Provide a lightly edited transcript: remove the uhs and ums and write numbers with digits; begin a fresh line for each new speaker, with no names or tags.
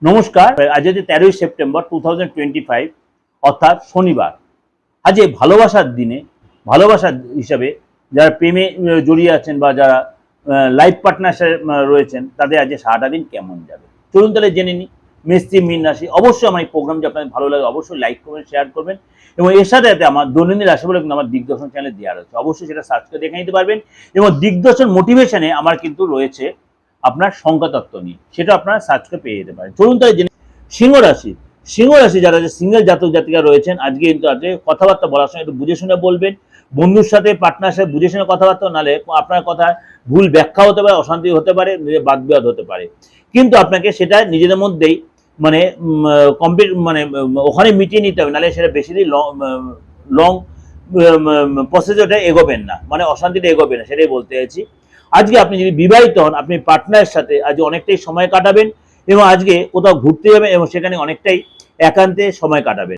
নমস্কার। আজ হচ্ছে 13ই সেপ্টেম্বর 2025 অর্থাৎ শনিবার। আজ এই ভালোবাসার দিনে ভালোবাসার হিসাবে যারা প্রেমে জড়িয়ে আছেন বা যারা লাইফ পার্টনার রয়েছেন তাদের আজ সারাটা দিন কেমন যাবে চলুন তাহলে জেনে নিই। মেষ মীন রাশি, অবশ্যই আমার এই প্রোগ্রাম যদি আপনাদের ভালো লাগে অবশ্যই লাইক করবেন, শেয়ার করবেন এবং এর সাথে সাথে আমার দৈনন্দিন রাশিফল কিন্তু আমার দিগদর্শন চ্যানেলে দেওয়া রয়েছে, অবশ্যই সেটা সার্চ করে দেখে নিতে পারবেন। এবং দিগদর্শন মোটিভেশনে আমার কিন্তু রয়েছে আপনার সংখ্যাতত্ত্ব নিয়ে, সেটা আপনারা সার্চ করে পেয়ে যেতে পারেন। চলুন তাহলে জেনে সিংহ রাশি। সিংহ রাশি যারা সিঙ্গেল জাতক জাতিকা রয়েছেন আজকে কিন্তু আজকে কথাবার্তা বলার সময় একটু বুঝে শুনে বলবেন। বন্ধুর সাথে পার্টনার সাথে বুঝে শুনে কথাবার্তা, নাহলে আপনার কথা ভুল ব্যাখ্যা হতে পারে, অশান্তি হতে পারে, বাদ বিবাদ হতে পারে। কিন্তু আপনাকে সেটা নিজেদের মধ্যেই মানে কমপ্লিট মানে ওখানে মিটিয়ে নিতে হবে, নাহলে সেটা বেশি দিন লং প্রসেসটা এগোবেন না, মানে অশান্তিটা এগোবে না, সেটাই বলতে চাইছি। আজকে আপনি যদি বিবাহিত হন আপনি পার্টনারের সাথে আজ অনেকটাই সময় কাটাবেন এবং আজকে কোথাও ঘুরতে যাবেন এবং সেখানে অনেকটাই একান্তে সময় কাটাবেন।